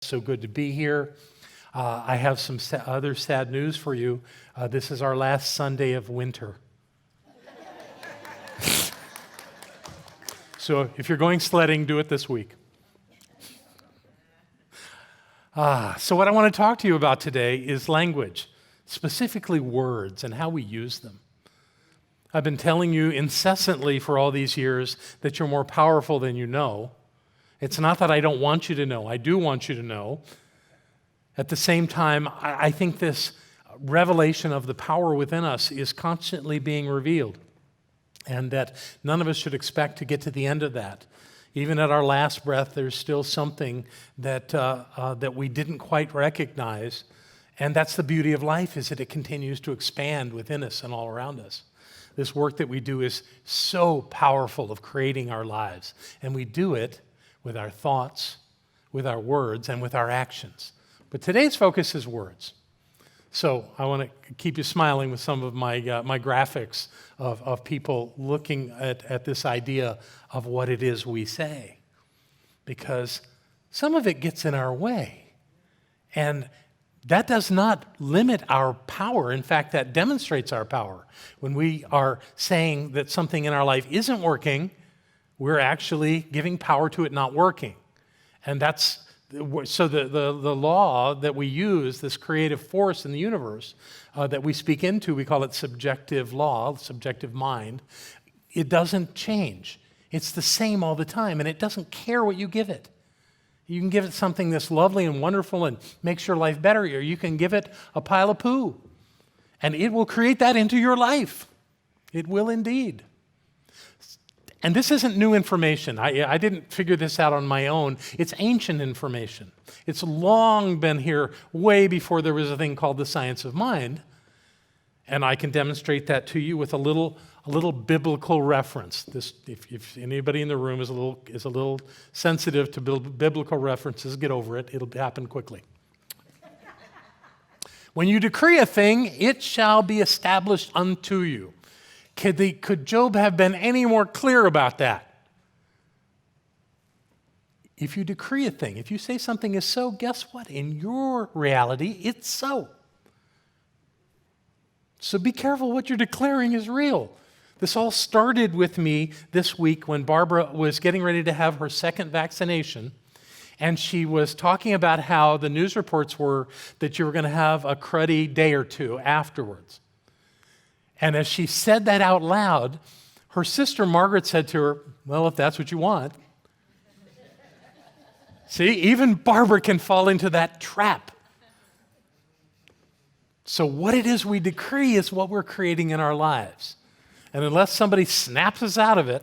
So good to be here. I have some other sad news for you. This is our last Sunday of winter. So if you're going sledding, do it this week. So what I want to talk to you about today is language, specifically words and how we use them. I've been telling you incessantly for all these years that you're more powerful than you know. It's not that I don't want you to know. I do want you to know. At the same time, I think this revelation of the power within us is constantly being revealed, and that none of us should expect to get to the end of that. Even at our last breath, there's still something that we didn't quite recognize, and that's the beauty of life, is that it continues to expand within us and all around us. This work that we do is so powerful of creating our lives, and we do it with our thoughts, with our words, and with our actions. But today's focus is words. So I want to keep you smiling with some of my graphics of people looking at this idea of what it is we say. Because some of it gets in our way. And that does not limit our power. In fact, that demonstrates our power. When we are saying that something in our life isn't working, we're actually giving power to it not working. And that's, so the law that we use, this creative force in the universe that we speak into, we call it subjective law, subjective mind. It doesn't change. It's the same all the time, and it doesn't care what you give it. You can give it something that's lovely and wonderful and makes your life better, or you can give it a pile of poo, and it will create that into your life. It will indeed. And this isn't new information. I didn't figure this out on my own. It's ancient information. It's long been here way before there was a thing called the science of mind. And I can demonstrate that to you with a little biblical reference. This, if anybody in the room is a little sensitive to biblical references, get over it. It'll happen quickly. When you decree a thing, it shall be established unto you. Could Job have been any more clear about that? If you decree a thing, if you say something is so, guess what? In your reality, it's so. So be careful what you're declaring is real. This all started with me this week when Barbara was getting ready to have her second vaccination, and she was talking about how the news reports were that you were going to have a cruddy day or two afterwards. And as she said that out loud, her sister Margaret said to her, well, if that's what you want. See, even Barbara can fall into that trap. So what it is we decree is what we're creating in our lives. And unless somebody snaps us out of it,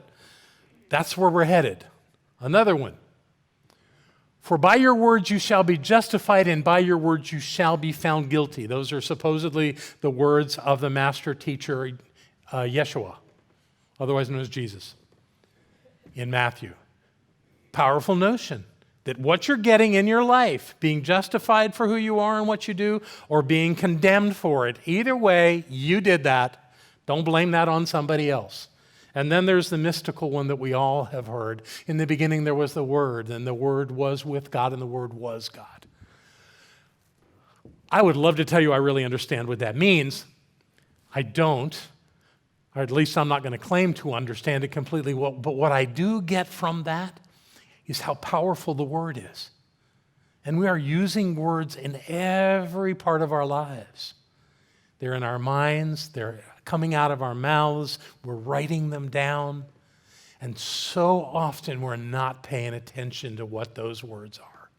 that's where we're headed. Another one. For by your words you shall be justified, and by your words you shall be found guilty. Those are supposedly the words of the master teacher, Yeshua, otherwise known as Jesus, in Matthew. Powerful notion that what you're getting in your life, being justified for who you are and what you do, or being condemned for it, either way, you did that. Don't blame that on somebody else. And then there's the mystical one that we all have heard. In the beginning there was the Word, and the Word was with God, and the Word was God. I would love to tell you I really understand what that means. I don't, or at least I'm not going to claim to understand it completely. But what I do get from that is how powerful the Word is. And we are using words in every part of our lives. They're in our minds, they're coming out of our mouths, we're writing them down, and so often we're not paying attention to what those words are.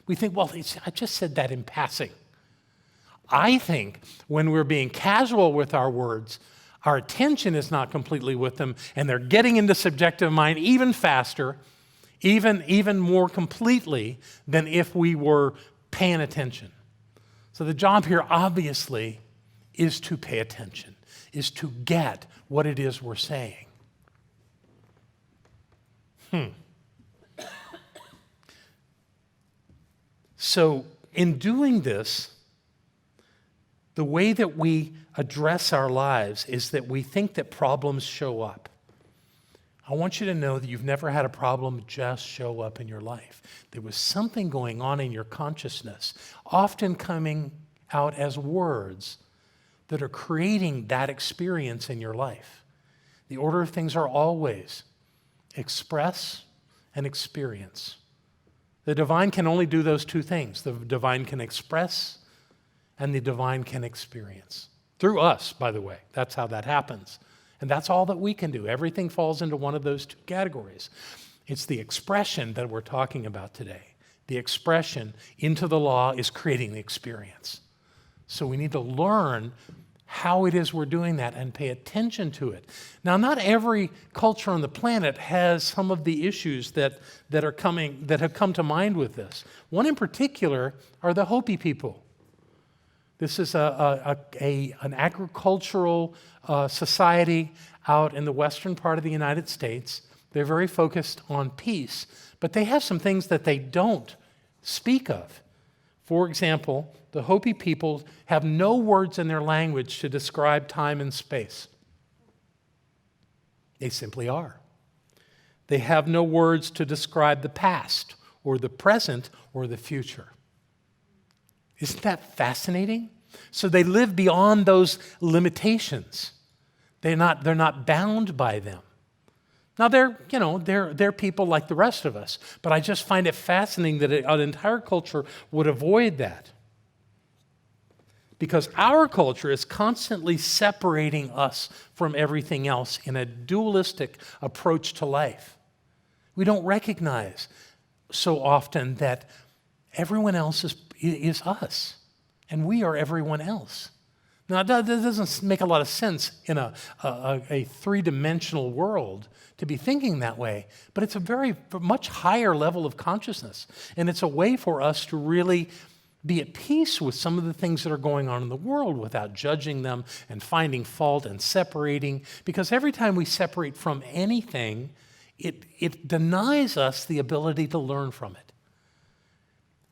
We think, well, I just said that in passing. I think when we're being casual with our words, our attention is not completely with them, and they're getting into subjective mind even faster, even more completely than if we were paying attention. So the job here, obviously, is to pay attention, is to get what it is we're saying. So in doing this, the way that we address our lives is that we think that problems show up. I want you to know that you've never had a problem just show up in your life. There was something going on in your consciousness, often coming out as words that are creating that experience in your life. The order of things are always express and experience. The divine can only do those two things. The divine can express and the divine can experience. Through us, by the way. That's how that happens. And that's all that we can do. Everything falls into one of those two categories. It's the expression that we're talking about today. The expression into the law is creating the experience. So we need to learn how it is we're doing that and pay attention to it. Now, not every culture on the planet has some of the issues that have come to mind with this. One in particular are the Hopi people. This is an agricultural society out in the western part of the United States. They're very focused on peace, but they have some things that they don't speak of. For example, the Hopi people have no words in their language to describe time and space. They simply are. They have no words to describe the past or the present or the future. Isn't that fascinating? So they live beyond those limitations. They're not bound by them. Now they're people like the rest of us, but I just find it fascinating that an entire culture would avoid that. Because our culture is constantly separating us from everything else in a dualistic approach to life. We don't recognize so often that everyone else is us, and we are everyone else. Now, that doesn't make a lot of sense in a three-dimensional world to be thinking that way, but it's a much higher level of consciousness, and it's a way for us to really be at peace with some of the things that are going on in the world without judging them and finding fault and separating, because every time we separate from anything, it denies us the ability to learn from it.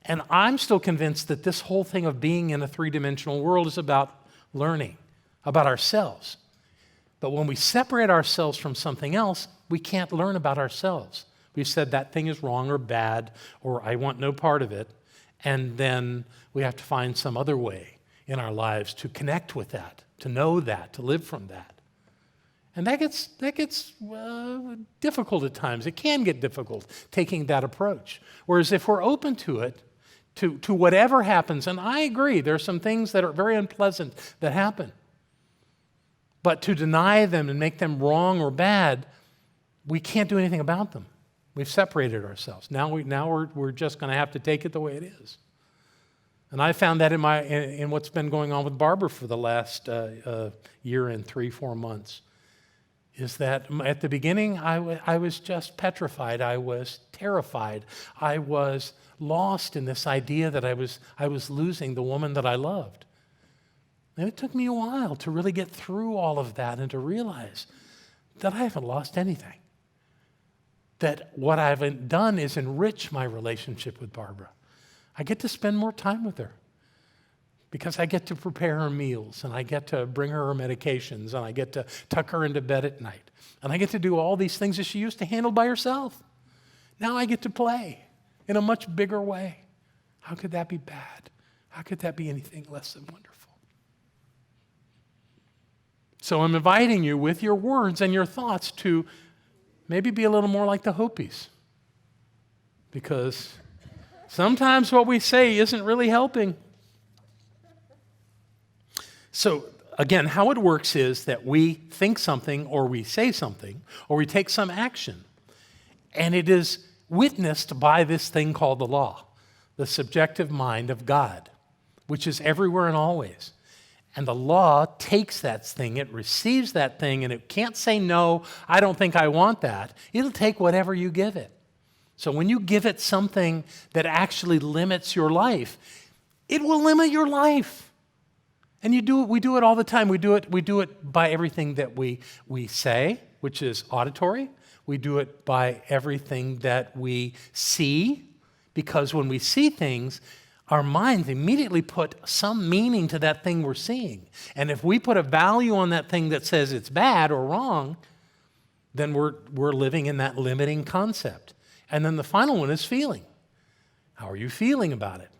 And I'm still convinced that this whole thing of being in a three-dimensional world is about learning, about ourselves. But when we separate ourselves from something else, we can't learn about ourselves. We've said that thing is wrong or bad, or I want no part of it, and then we have to find some other way in our lives to connect with that, to know that, to live from that. And that gets difficult at times. It can get difficult taking that approach. Whereas if we're open to it, to whatever happens, and I agree, there are some things that are very unpleasant that happen. But to deny them and make them wrong or bad, we can't do anything about them. We've separated ourselves. Now we're just going to have to take it the way it is. And I found that in what's been going on with Barbara for the last year and 3-4 months, is that at the beginning I was just petrified. I was terrified. I was lost in this idea that I was losing the woman that I loved. And it took me a while to really get through all of that and to realize that I haven't lost anything. That what I've done is enrich my relationship with Barbara. I get to spend more time with her because I get to prepare her meals, and I get to bring her her medications, and I get to tuck her into bed at night. And I get to do all these things that she used to handle by herself. Now I get to play in a much bigger way. How could that be bad? How could that be anything less than wonderful? So I'm inviting you with your words and your thoughts to maybe be a little more like the Hopis, because sometimes what we say isn't really helping. So again, how it works is that we think something, or we say something, or we take some action, and it is witnessed by this thing called the law, the subjective mind of God, which is everywhere and always. And the law takes that thing, it receives that thing, and it can't say, no, I don't think I want that. It'll take whatever you give it. So when you give it something that actually limits your life, it will limit your life. And we do it all the time. We do it by everything that we say, which is auditory. We do it by everything that we see, because when we see things, our minds immediately put some meaning to that thing we're seeing. And if we put a value on that thing that says it's bad or wrong, then we're living in that limiting concept. And then the final one is feeling. How are you feeling about it?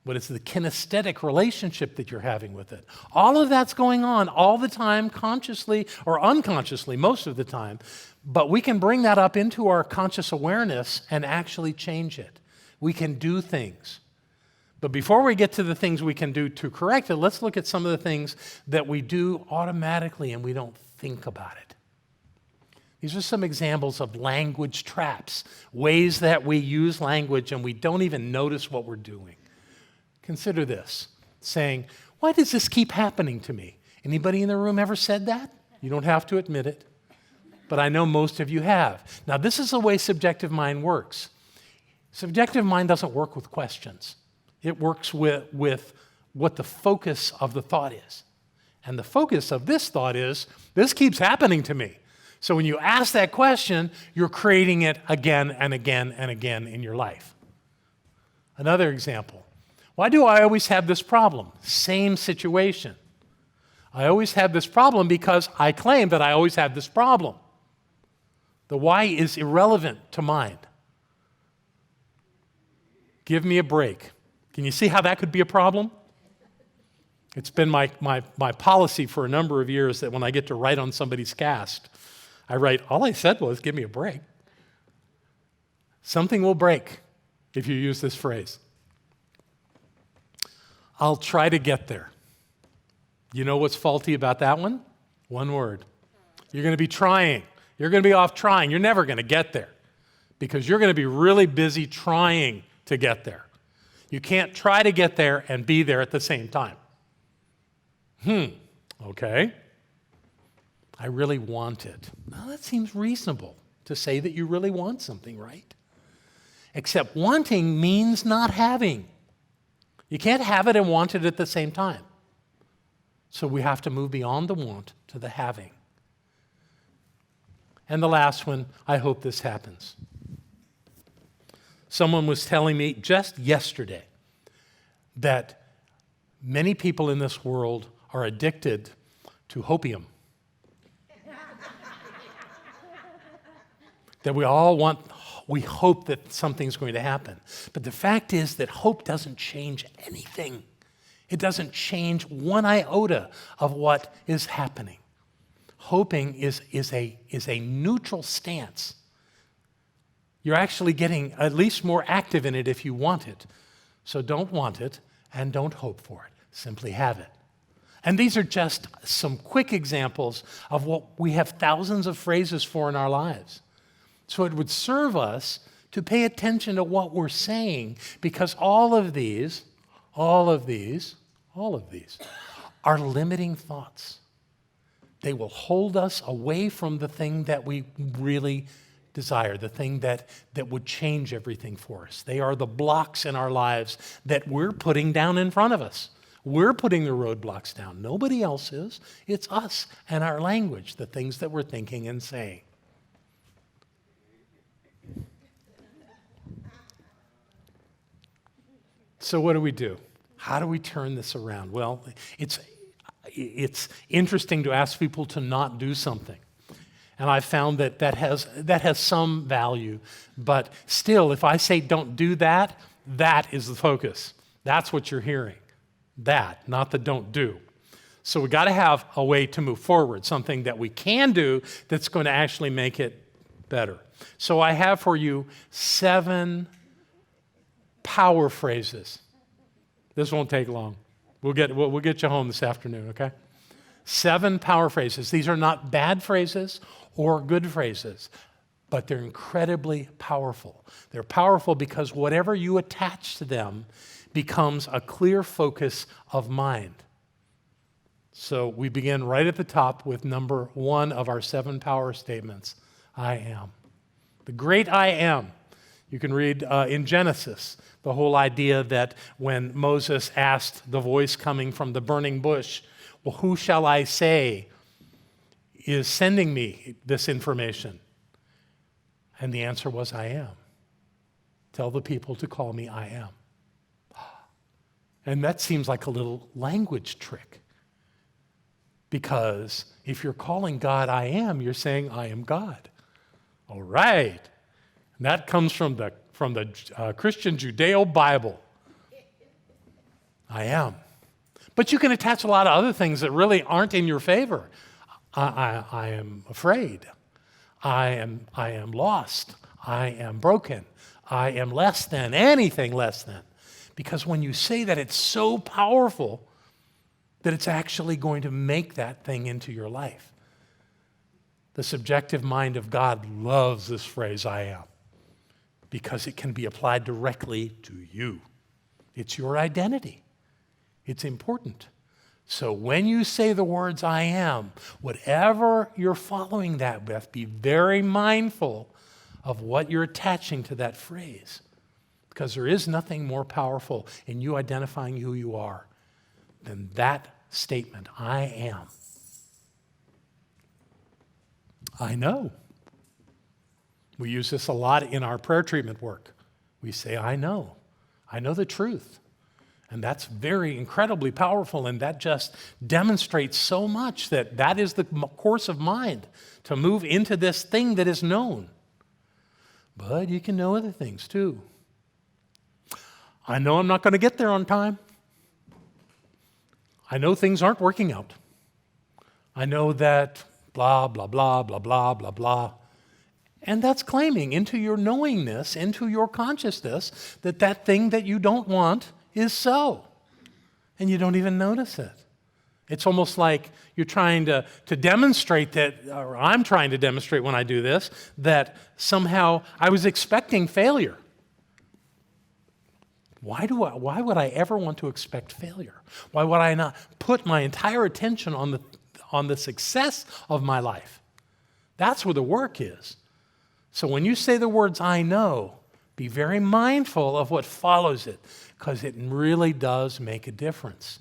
What is the kinesthetic relationship that you're having with it? All of that's going on all the time, consciously or unconsciously, most of the time. But we can bring that up into our conscious awareness and actually change it. We can do things. But before we get to the things we can do to correct it, let's look at some of the things that we do automatically and we don't think about it. These are some examples of language traps, ways that we use language and we don't even notice what we're doing. Consider this, saying, why does this keep happening to me? Anybody in the room ever said that? You don't have to admit it, but I know most of you have. Now, this is the way subjective mind works. Subjective mind doesn't work with questions. It works with what the focus of the thought is. And the focus of this thought is, this keeps happening to me. So when you ask that question, you're creating it again and again and again in your life. Another example. Why do I always have this problem? Same situation. I always have this problem because I claim that I always have this problem. The why is irrelevant to mind. Give me a break. Can you see how that could be a problem? It's been my policy for a number of years that when I get to write on somebody's cast, I write, all I said was, give me a break. Something will break if you use this phrase. I'll try to get there. You know what's faulty about that one? One word. You're going to be trying. You're going to be off trying. You're never going to get there because you're going to be really busy trying to get there. You can't try to get there and be there at the same time. Okay. I really want it. Now, that seems reasonable to say that you really want something, right? Except wanting means not having. You can't have it and want it at the same time. So we have to move beyond the want to the having. And the last one, I hope this happens. Someone was telling me just yesterday that many people in this world are addicted to hopium. That we hope that something's going to happen. But the fact is that hope doesn't change anything. It doesn't change one iota of what is happening. Hoping is a neutral stance. You're actually getting at least more active in it if you want it. So don't want it and don't hope for it. Simply have it. And these are just some quick examples of what we have thousands of phrases for in our lives. So it would serve us to pay attention to what we're saying because all of these are limiting thoughts. They will hold us away from the thing that we really desire, the thing that would change everything for us. They are the blocks in our lives that we're putting down in front of us. We're putting the roadblocks down. Nobody else is. It's us and our language, the things that we're thinking and saying. So what do we do? How do we turn this around? Well, it's interesting to ask people to not do something. And I found that has some value. But still, if I say don't do that, that is the focus. That's what you're hearing. That, not the don't do. So we got to have a way to move forward, something that we can do that's going to actually make it better. So I have for you 7 power phrases. This won't take long. We'll get you home this afternoon, okay? 7 power phrases. These are not bad phrases or good phrases, but they're incredibly powerful. They're powerful because whatever you attach to them becomes a clear focus of mind. So we begin right at the top with number 1 of our 7 power statements. I am. The great I am. You can read in Genesis the whole idea that when Moses asked the voice coming from the burning bush, well, who shall I say is sending me this information? And the answer was, I am. Tell the people to call me I am. And that seems like a little language trick. Because if you're calling God I am, you're saying I am God. All right. And that comes from the Christian Judeo Bible. I am. But you can attach a lot of other things that really aren't in your favor. I am afraid. I am lost. I am broken. I am less than, anything less than. Because when you say that, it's so powerful that it's actually going to make that thing into your life. The subjective mind of God loves this phrase, I am, because it can be applied directly to you. It's your identity. It's important. So when you say the words I am, whatever you're following that with, be very mindful of what you're attaching to that phrase. Because there is nothing more powerful in you identifying who you are than that statement, I am. I know. We use this a lot in our prayer treatment work. We say, I know. I know the truth. And that's very incredibly powerful, and that just demonstrates so much that is the course of mind to move into this thing that is known. But you can know other things too. I know I'm not going to get there on time. I know things aren't working out. I know that blah, blah, blah, blah, blah, blah, blah. And that's claiming into your knowingness, into your consciousness, that thing that you don't want is so. And you don't even notice it. It's almost like you're trying to demonstrate that, or I'm trying to demonstrate when I do this, that somehow I was expecting failure. Why would I ever want to expect failure? Why would I not put my entire attention on the success of my life? That's where the work is. So when you say the words, I know, be very mindful of what follows it, because it really does make a difference.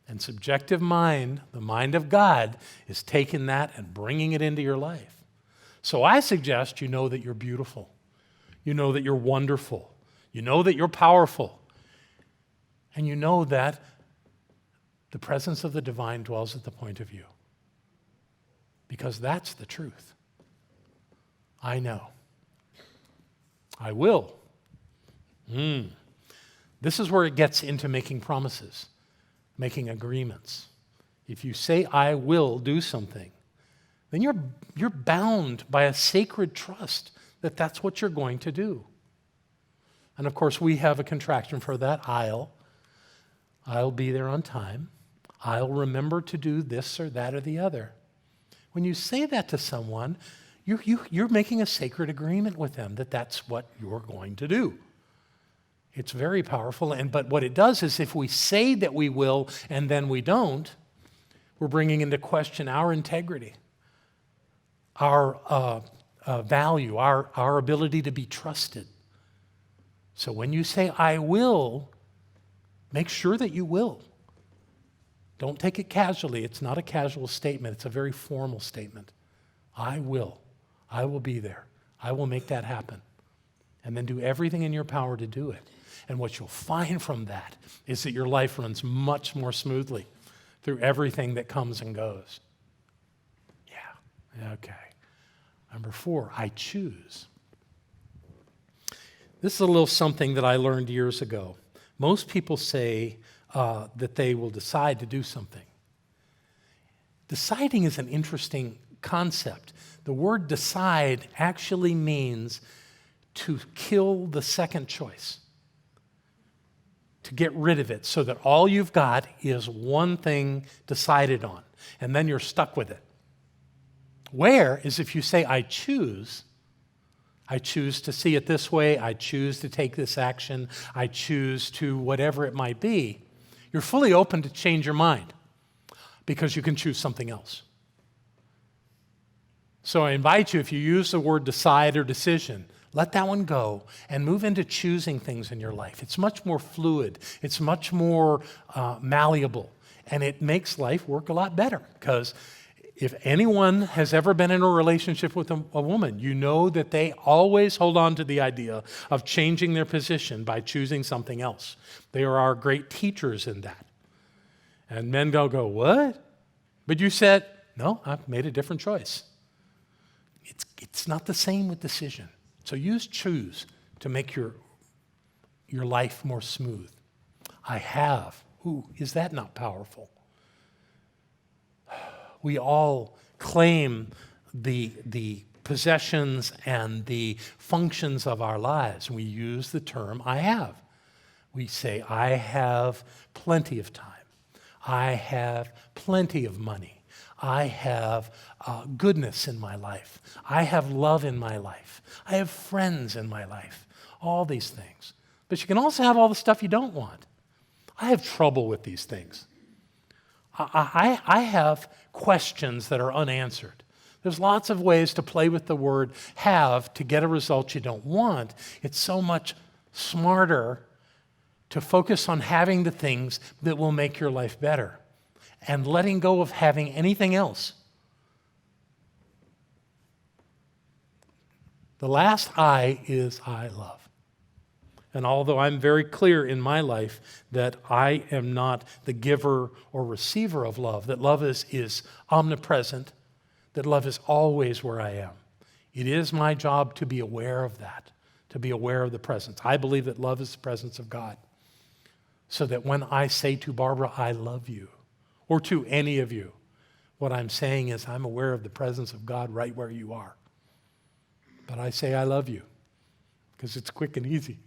And subjective mind, the mind of God, is taking that and bringing it into your life. So I suggest you know that you're beautiful. You know that you're wonderful. You know that you're powerful. And you know that the presence of the divine dwells at the point of view. Because that's the truth. I know. I will. This is where it gets into making promises, making agreements. If you say, I will do something, then you're bound by a sacred trust that that's what you're going to do. And of course, we have a contraction for that, I'll be there on time. I'll remember to do this or that or the other. When you say that to someone, you're making a sacred agreement with them that that's what you're going to do. It's very powerful, but what it does is if we say that we will and then we don't, we're bringing into question our integrity, our value, our ability to be trusted. So when you say, I will, make sure that you will. Don't take it casually. It's not a casual statement. It's a very formal statement. I will. I will be there. I will make that happen. And then do everything in your power to do it. And what you'll find from that is that your life runs much more smoothly through everything that comes and goes. Yeah, okay. Number 4, I choose. This is a little something that I learned years ago. Most people say that they will decide to do something. Deciding is an interesting concept. The word decide actually means to kill the second choice, to get rid of it so that all you've got is one thing decided on, and then you're stuck with it. Where is if you say, I choose to see it this way, I choose to take this action, I choose to whatever it might be, you're fully open to change your mind because you can choose something else. So I invite you, if you use the word decide or decision, let that one go and move into choosing things in your life. It's much more fluid. It's much more malleable. And it makes life work a lot better because if anyone has ever been in a relationship with a woman, you know that they always hold on to the idea of changing their position by choosing something else. They are our great teachers in that. And men go, what? But you said, no, I've made a different choice. It's not the same with decision. So use choose to make your life more smooth. I have. Ooh, is that not powerful? We all claim the possessions and the functions of our lives. We use the term I have. We say, I have plenty of time. I have plenty of money. I have goodness in my life. I have love in my life. I have friends in my life. All these things. But you can also have all the stuff you don't want. I have trouble with these things. I have questions that are unanswered. There's lots of ways to play with the word have to get a result you don't want. It's so much smarter to focus on having the things that will make your life better and letting go of having anything else. The last I is I love. And although I'm very clear in my life that I am not the giver or receiver of love, that love is omnipresent, that love is always where I am, it is my job to be aware of that, to be aware of the presence. I believe that love is the presence of God. So that when I say to Barbara, I love you, or to any of you, what I'm saying is I'm aware of the presence of God right where you are. But I say I love you because it's quick and easy.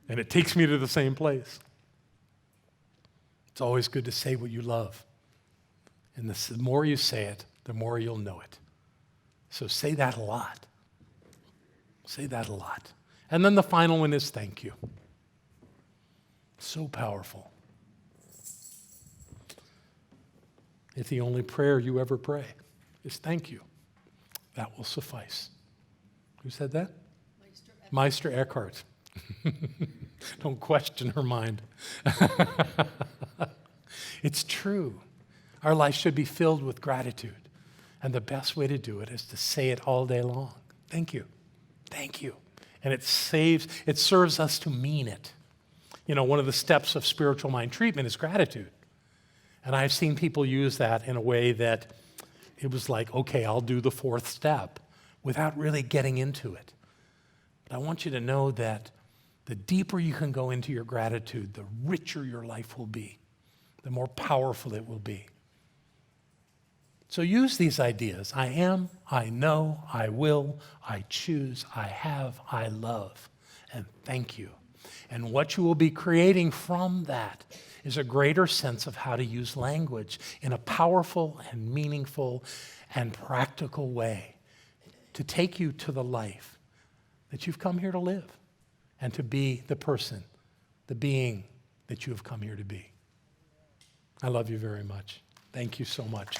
And it takes me to the same place. It's always good to say what you love. And the more you say it, the more you'll know it. So say that a lot. Say that a lot. And then the final one is thank you. So powerful. If the only prayer you ever pray is thank you, that will suffice. Who said that? Meister Eckhart. Don't question her mind. It's true. Our life should be filled with gratitude. And the best way to do it is to say it all day long. Thank you. Thank you. And it serves us to mean it. You know, one of the steps of spiritual mind treatment is gratitude. And I've seen people use that in a way that it was like, okay, I'll do the fourth step without really getting into it. But I want you to know that the deeper you can go into your gratitude, the richer your life will be, the more powerful it will be. So use these ideas. I am, I know, I will, I choose, I have, I love, and thank you. And what you will be creating from that is a greater sense of how to use language in a powerful and meaningful and practical way to take you to the life that you've come here to live and to be the person, the being that you have come here to be. I love you very much. Thank you so much.